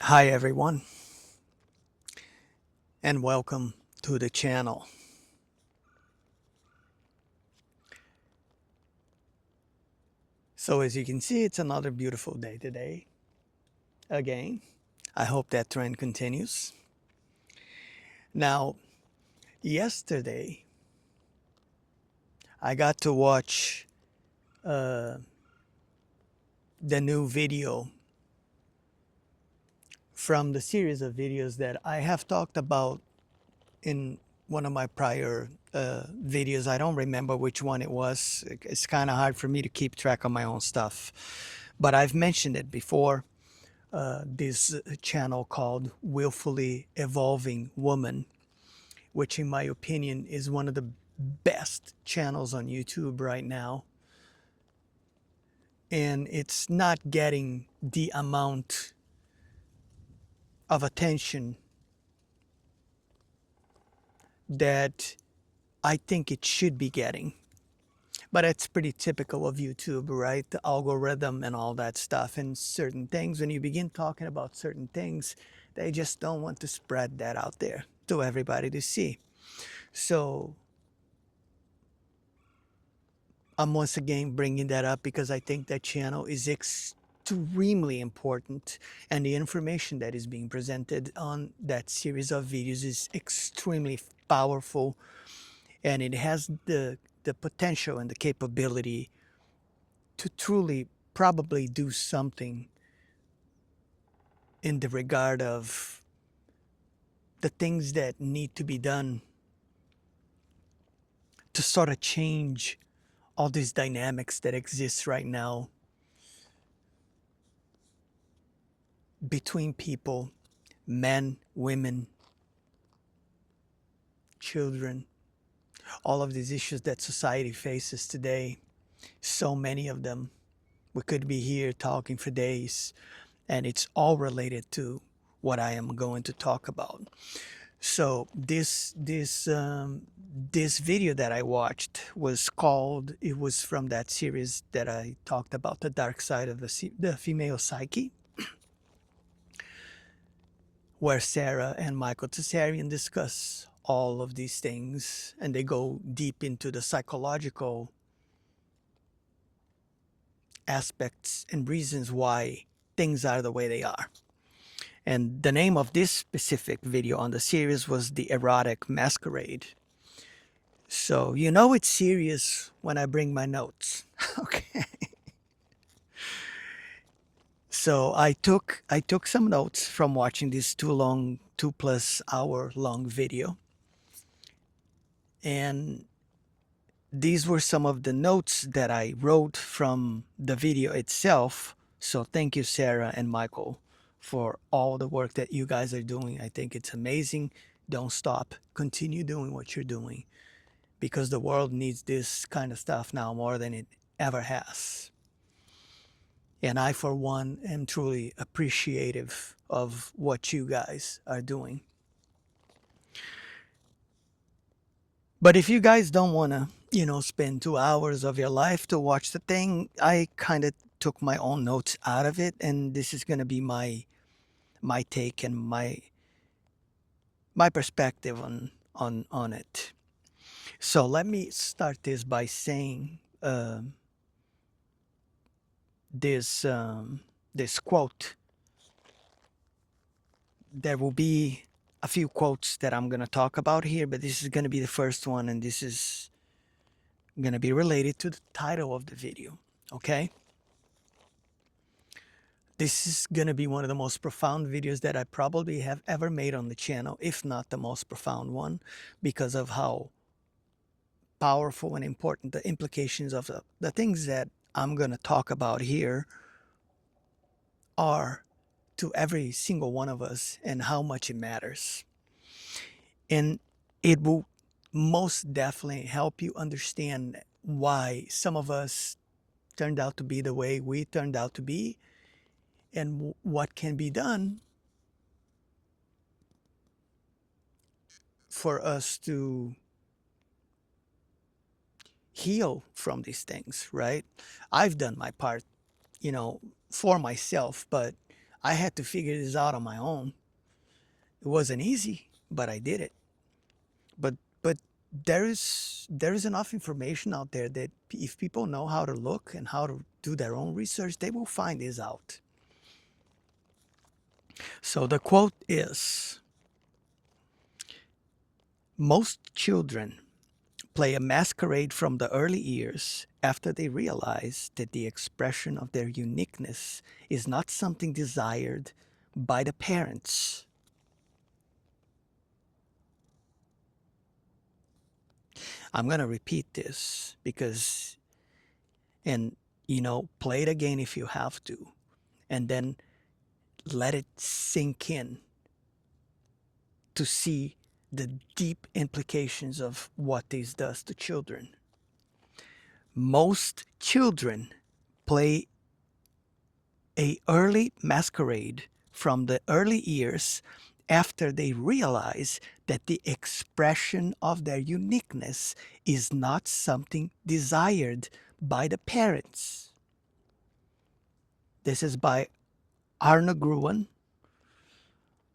Hi everyone, and welcome to the channel. So as you can see, it's another beautiful day today. Again, I hope that trend continues. Now, yesterday, I got to watch uh, the new video from the series of videos that I have talked about in one of my prior videos. I don't remember which one it was. It's kind of hard for me to keep track of my own stuff, but I've mentioned it before. This channel called Willfully Evolving Woman, which in my opinion is one of the best channels on YouTube right now. And it's not getting the amount of attention that I think it should be getting. But it's pretty typical of YouTube, right? The algorithm and all that stuff, and certain things. When you begin talking about certain things, they just don't want to spread that out there to everybody to see. So I'm once again bringing that up because I think that channel is extremely important, and the information that is being presented on that series of videos is extremely powerful, and it has the potential and the capability to truly probably do something in the regard of the things that need to be done to sort of change all these dynamics that exist right now between people, men, women, children, all of these issues that society faces today, so many of them. We could be here talking for days, and it's all related to what I am going to talk about. So this video that I watched was called. It was from that series that I talked about, the dark side of the female psyche, where Sarah and Michael Tsarian discuss all of these things, and they go deep into the psychological aspects and reasons why things are the way they are. And the name of this specific video on the series was The Erotic Masquerade. So you know it's serious when I bring my notes. Okay. So I took some notes from watching this 2+ hour long video. And these were some of the notes that I wrote from the video itself. So thank you, Sarah and Michael, for all the work that you guys are doing. I think it's amazing. Don't stop. Continue doing what you're doing, because the world needs this kind of stuff now more than it ever has. And I, for one, am truly appreciative of what you guys are doing. But if you guys don't want to, spend 2 hours of your life to watch the thing, I kind of took my own notes out of it, and this is going to be my take and my perspective on it. So let me start this by saying this quote. There will be a few quotes that I'm going to talk about here, but this is going to be the first one, and this is going to be related to the title of the video. Okay? This is going to be one of the most profound videos that I probably have ever made on the channel, if not the most profound one, because of how powerful and important the implications of the things that I'm going to talk about here are to every single one of us, and how much it matters. And it will most definitely help you understand why some of us turned out to be the way we turned out to be, and what can be done for us to heal from these things, right? I've done my part, for myself, but I had to figure this out on my own. It wasn't easy, but I did it. But there is enough information out there that if people know how to look and how to do their own research, they will find this out. So the quote is, most children play a masquerade from the early years after they realize that the expression of their uniqueness is not something desired by the parents. I'm going to repeat this because, and play it again if you have to, and then let it sink in to see the deep implications of what this does to children. Most children play a early masquerade from the early years after they realize that the expression of their uniqueness is not something desired by the parents. This is by Arne Gruen.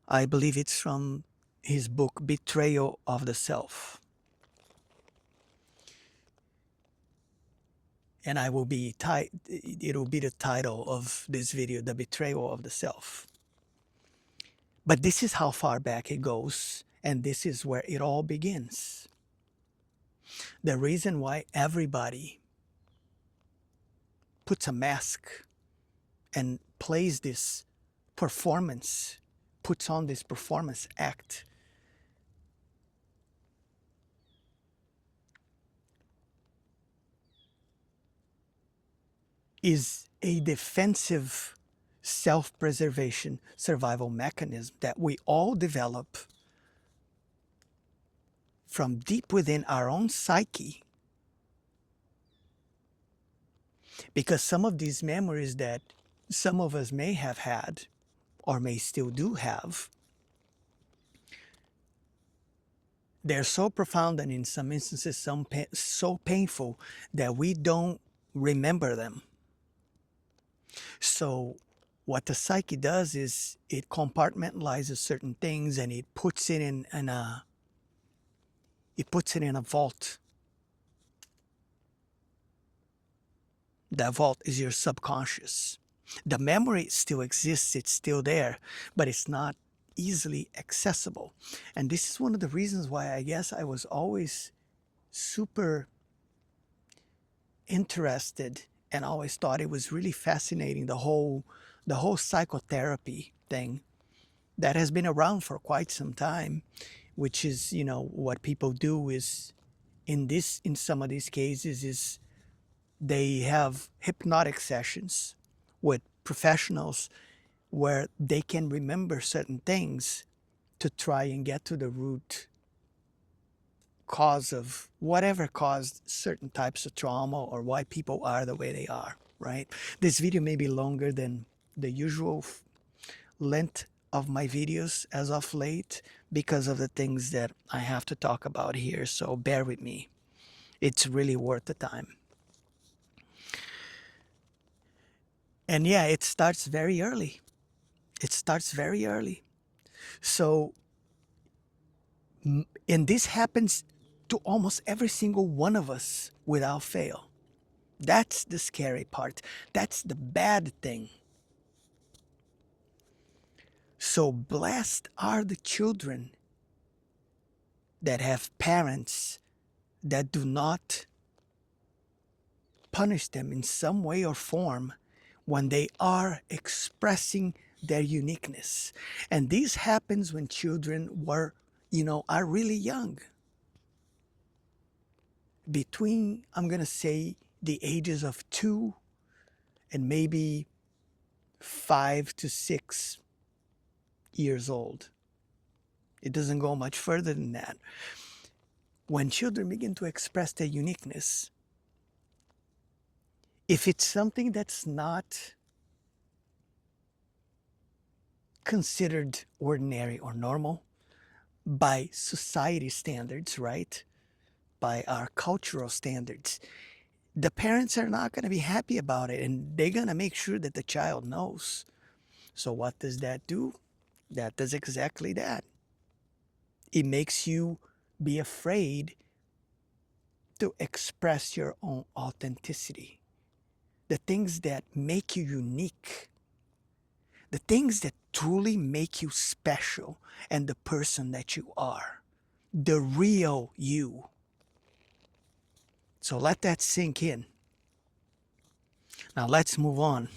I believe it's from his book Betrayal of the Self. And it'll be the title of this video, The Betrayal of the Self. But this is how far back it goes, and this is where it all begins. The reason why everybody puts a mask and plays this performance, puts on this performance act, is a defensive self-preservation survival mechanism that we all develop from deep within our own psyche. Because some of these memories that some of us may have had or may still do have, they're so profound and in some instances so painful that we don't remember them. So what the psyche does is it compartmentalizes certain things and it puts it in a vault. That vault is your subconscious. The memory still exists, it's still there, but it's not easily accessible. And this is one of the reasons why I guess I was always super interested and always thought it was really fascinating, the whole psychotherapy thing that has been around for quite some time, which is, what people do is in some of these cases is they have hypnotic sessions with professionals where they can remember certain things to try and get to the root cause of whatever caused certain types of trauma or why people are the way they are, right? This video may be longer than the usual length of my videos as of late because of the things that I have to talk about here, so bear with me. It's really worth the time. And yeah, it starts very early. So, and this happens to almost every single one of us without fail. That's the scary part. That's the bad thing. So blessed are the children that have parents that do not punish them in some way or form when they are expressing their uniqueness. And this happens when children are really young. Between, I'm going to say, the ages of 2 and maybe 5 to 6 years old. It doesn't go much further than that. When children begin to express their uniqueness, if it's something that's not considered ordinary or normal by society standards, right? By our cultural standards, the parents are not going to be happy about it, and they're going to make sure that the child knows. So what does that do? That does exactly that. It makes you be afraid to express your own authenticity, the things that make you unique, the things that truly make you special and the person that you are, the real you. So let that sink in. Now let's move on.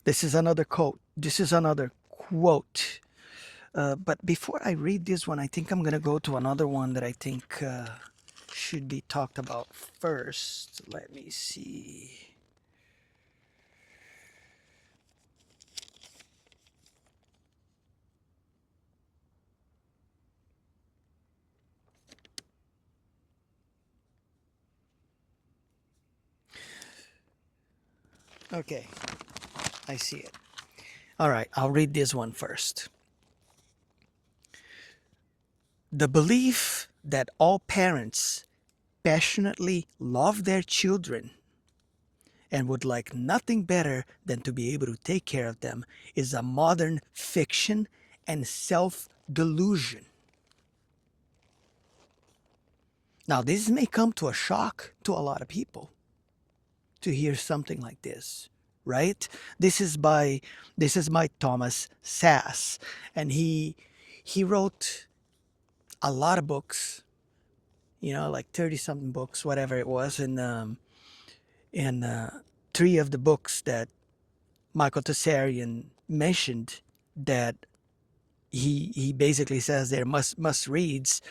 This is another quote. This is another quote. But before I read this one, I think I'm going to go to another one that I think should be talked about first. Let me see. Okay, I see it. All right, I'll read this one first. The belief that all parents passionately love their children and would like nothing better than to be able to take care of them is a modern fiction and self delusion. Now, this may come to a shock to a lot of people to hear something like this, right? This is by Thomas Sass, and he wrote a lot of books, like 30 something books, whatever it was, and three of the books that Michael Tessarian mentioned that he basically says they're must reads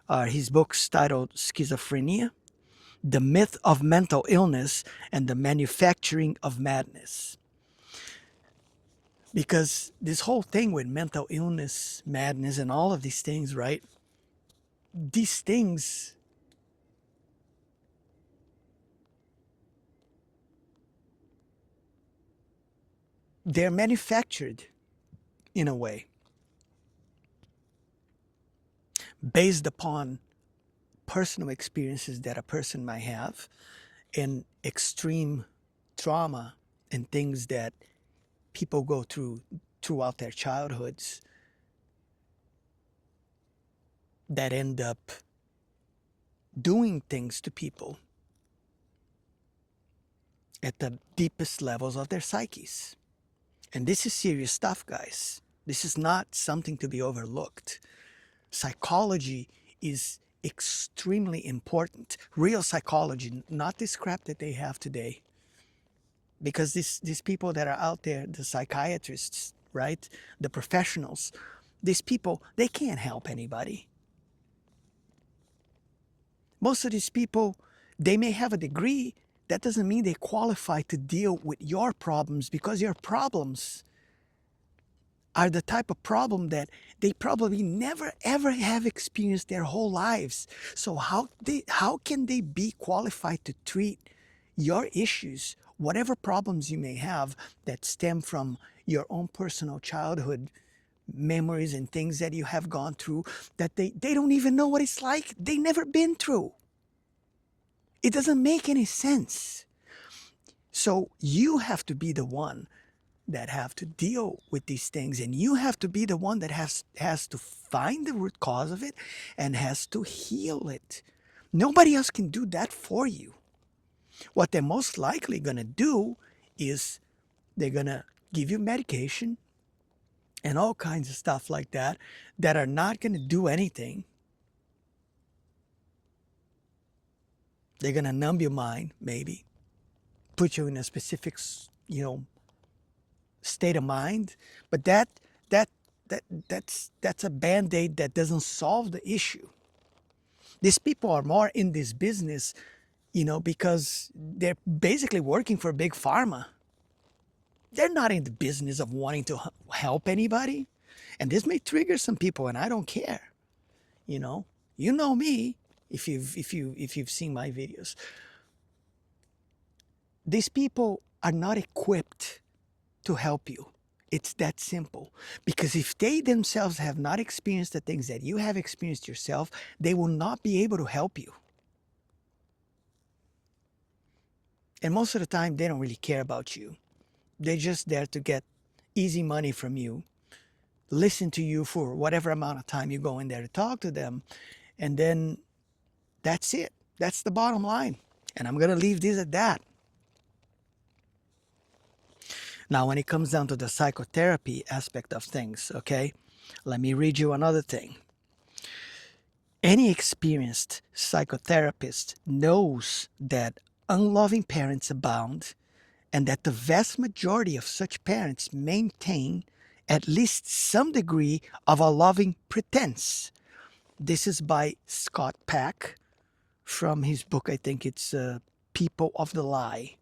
are his books titled Schizophrenia, The Myth of Mental Illness, and The Manufacturing of Madness. Because this whole thing with mental illness, madness, and all of these things, right? These things, they're manufactured in a way based upon personal experiences that a person might have and extreme trauma and things that people go through throughout their childhoods that end up doing things to people at the deepest levels of their psyches. And this is serious stuff, guys. This is not something to be overlooked. Psychology is extremely important. Real psychology, not this crap that they have today. Because these people that are out there, the psychiatrists, right? The professionals, these people, they can't help anybody. Most of these people, they may have a degree. That doesn't mean they qualify to deal with your problems, because your problems are the type of problem that they probably never ever have experienced their whole lives. So how can they be qualified to treat your issues, whatever problems you may have that stem from your own personal childhood memories and things that you have gone through that they don't even know what it's like. They never been through. It doesn't make any sense. So you have to be the one that have to deal with these things, and you have to be the one that has to find the root cause of it and has to heal it. Nobody else can do that for you. What they're most likely going to do is they're going to give you medication and all kinds of stuff like that that are not going to do anything. They're going to numb your mind, maybe put you in a specific, state of mind, but that that's a band-aid that doesn't solve the issue. These people are more in this business, because they're basically working for big pharma. They're not in the business of wanting to help anybody. And this may trigger some people, and I don't care. You know me if you've seen my videos. These people are not equipped to help you. It's that simple. Because if they themselves have not experienced the things that you have experienced yourself, they will not be able to help you. And most of the time, they don't really care about you. They're just there to get easy money from you, listen to you for whatever amount of time you go in there to talk to them, and then that's it. That's the bottom line. And I'm going to leave this at that. Now, when it comes down to the psychotherapy aspect of things, okay, let me read you another thing. Any experienced psychotherapist knows that unloving parents abound and that the vast majority of such parents maintain at least some degree of a loving pretense. This is by Scott Peck from his book, I think it's People of the Lie.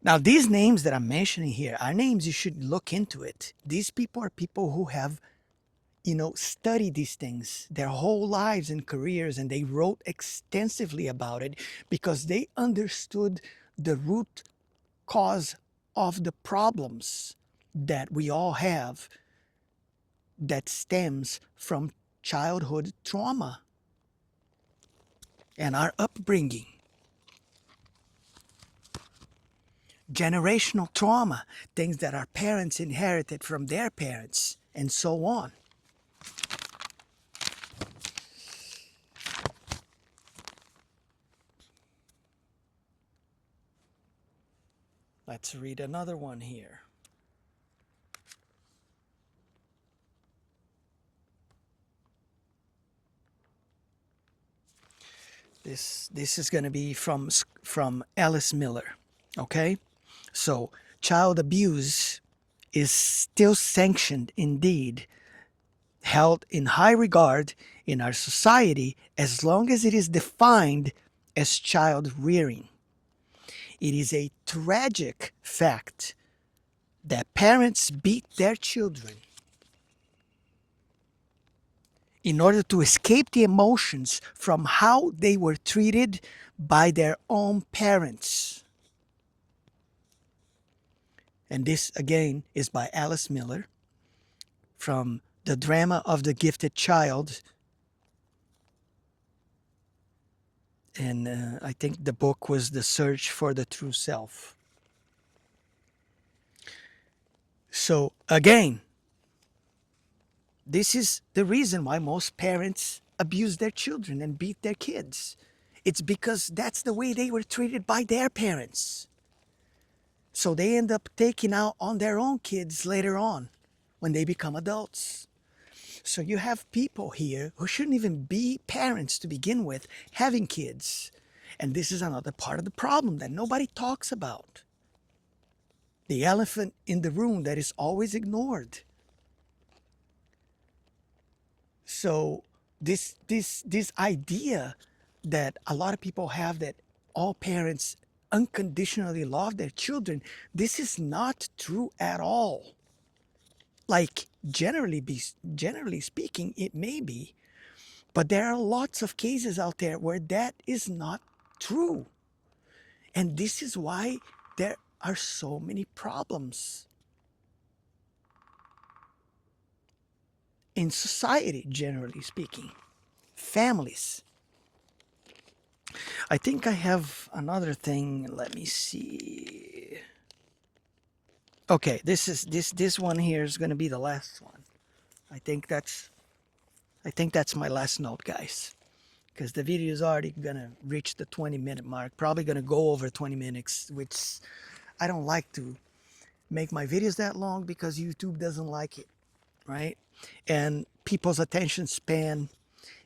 Now, these names that I'm mentioning here are names you should look into it. These people are people who have, studied these things their whole lives and careers, and they wrote extensively about it because they understood the root cause of the problems that we all have that stems from childhood trauma and our upbringing. Generational trauma, things that our parents inherited from their parents, and so on. Let's read another one here. This is going to be from Alice Miller. Okay, so child abuse is still sanctioned, indeed, held in high regard in our society as long as it is defined as child rearing. It is a tragic fact that parents beat their children in order to escape the emotions from how they were treated by their own parents. And this, again, is by Alice Miller from The Drama of the Gifted Child. And I think the book was The Search for the True Self. So, again, this is the reason why most parents abuse their children and beat their kids. It's because that's the way they were treated by their parents. So they end up taking out on their own kids later on when they become adults. So you have people here who shouldn't even be parents to begin with, having kids. And this is another part of the problem that nobody talks about. The elephant in the room that is always ignored. So this idea that a lot of people have that all parents unconditionally love their children, this is not true at all. Like generally speaking, it may be, but there are lots of cases out there where that is not true. And this is why there are so many problems in society, generally speaking. Families. I think I have another thing. Let me see. Okay, this one here is going to be the last one. I think that's my last note, guys, because the video is already going to reach the 20-minute mark. Probably going to go over 20 minutes, which I don't like to make my videos that long because YouTube doesn't like it, right? And people's attention span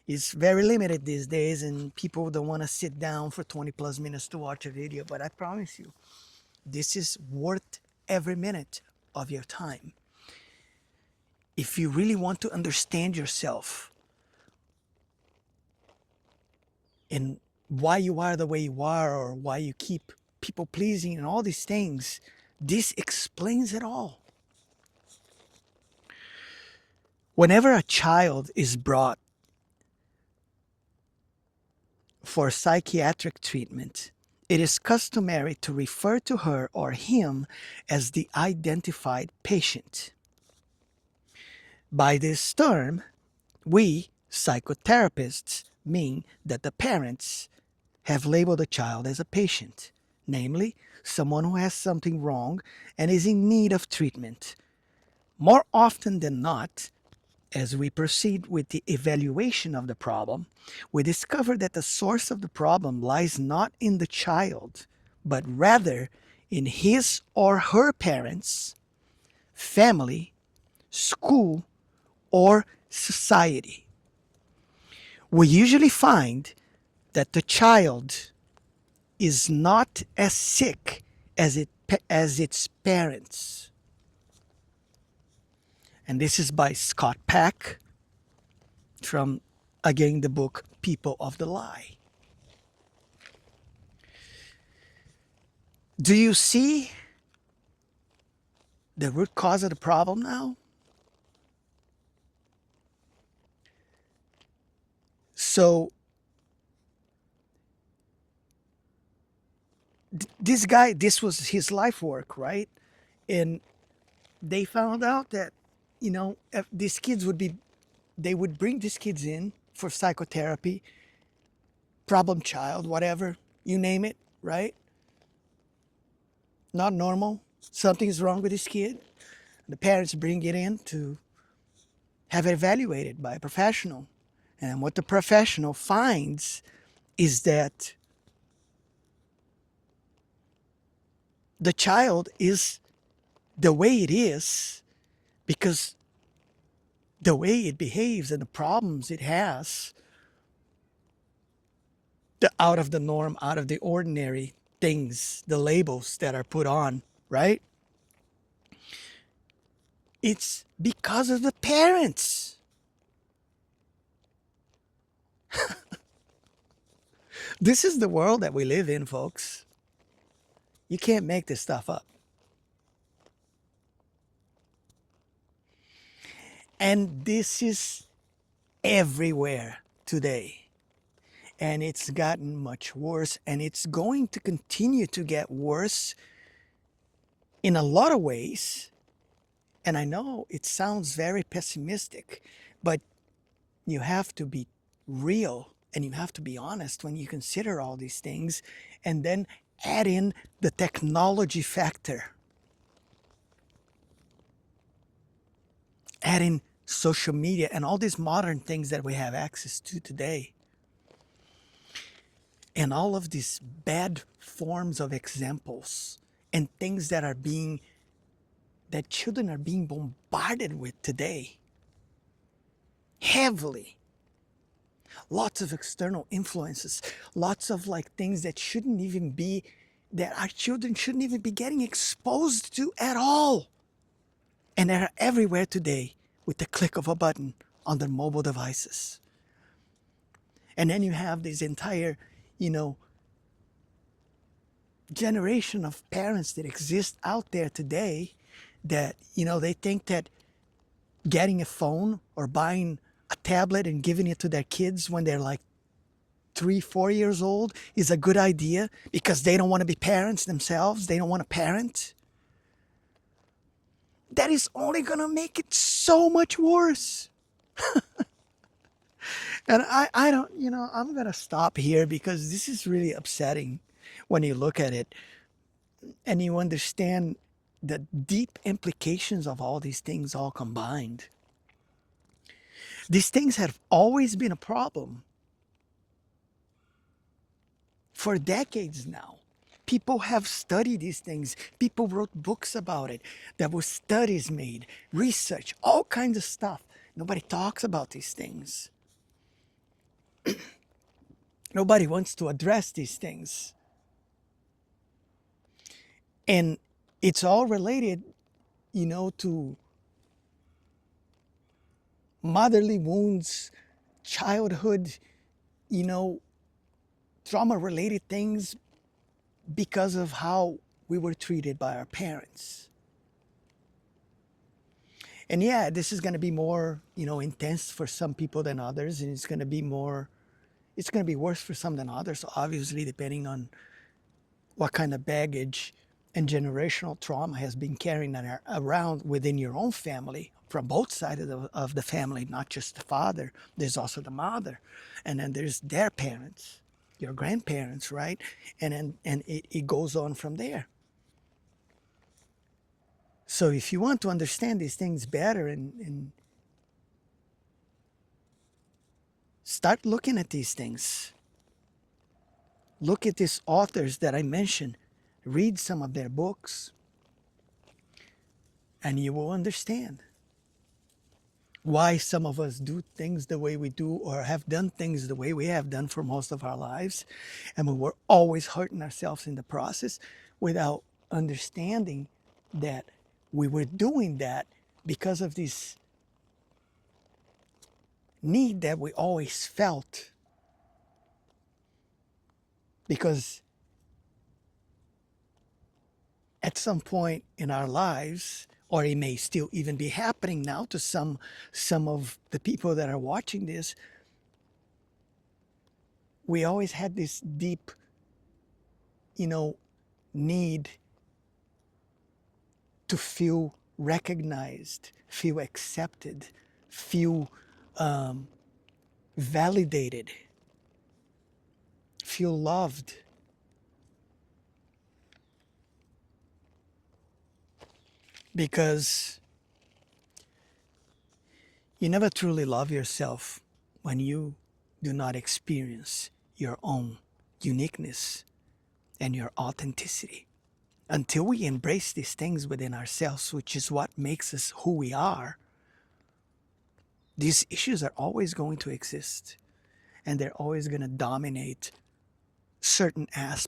is very limited these days, and people don't want to sit down for 20 plus minutes to watch a video. But I promise you, this is worth every minute of your time. If you really want to understand yourself and why you are the way you are, or why you keep people pleasing and all these things, this explains it all. Whenever a child is brought for psychiatric treatment, it is customary to refer to her or him as the identified patient. By this term, we, psychotherapists, mean that the parents have labeled the child as a patient. namely, someone who has something wrong and is in need of treatment. More often than not, as we proceed with the evaluation of the problem, we discover that the source of the problem lies not in the child, but rather in his or her parents, family, school, or society. We usually find that the child is not as sick as its parents. And this is by Scott Peck from, again, the book People of the Lie. Do you see the root cause of the problem now? So this guy, this was his life work, right? And they found out that, if these kids they would bring these kids in for psychotherapy, problem child, whatever, you name it, right? Not normal. Something's wrong with this kid. The parents bring it in to have it evaluated by a professional. And what the professional finds is that the child is the way it is because the way it behaves and the problems it has, the out of the norm, out of the ordinary things, the labels that are put on, right? It's because of the parents. This is the world that we live in, folks. You can't make this stuff up. And this is everywhere today. And it's gotten much worse, and it's going to continue to get worse in a lot of ways. And I know it sounds very pessimistic, but you have to be real and you have to be honest when you consider all these things, and then add in the technology factor. Add in social media and all these modern things that we have access to today. And all of these bad forms of examples and things that children are being bombarded with today. Heavily. Lots of external influences, lots of things that that our children shouldn't even be getting exposed to at all. And they're everywhere today with the click of a button on their mobile devices. And then you have this entire, generation of parents that exist out there today that, they think that getting a phone or buying a tablet and giving it to their kids when they're like 3, 4 years old is a good idea because they don't want to be parents themselves. They don't want to parent. That is only going to make it so much worse. And I don't, I'm going to stop here because this is really upsetting when you look at it and you understand the deep implications of all these things all combined. These things have always been a problem for decades now. People have studied these things. People wrote books about it. There were studies made, research, all kinds of stuff. Nobody talks about these things. Nobody wants to address these things. And it's all related, to motherly wounds, childhood, trauma-related things because of how we were treated by our parents. And yeah, this is going to be more, intense for some people than others, and it's going to be worse for some than others, obviously, depending on what kind of baggage and generational trauma has been carrying around within your own family from both sides of the family, not just the father. There's also the mother, and then there's their parents. your grandparents, right? And it goes on from there. So if you want to understand these things better and start looking at these things, look at these authors that I mentioned, read some of their books, and you will understand why some of us do things the way we do or have done things the way we have done for most of our lives. And we were always hurting ourselves in the process without understanding that we were doing that because of this need that we always felt. Because at some point in our lives, or it may still even be happening now to some of the people that are watching this, we always had this deep, need to feel recognized, feel accepted, feel validated, feel loved. Because you never truly love yourself when you do not experience your own uniqueness and your authenticity. Until we embrace these things within ourselves, which is what makes us who we are, these issues are always going to exist and they're always going to dominate certain aspects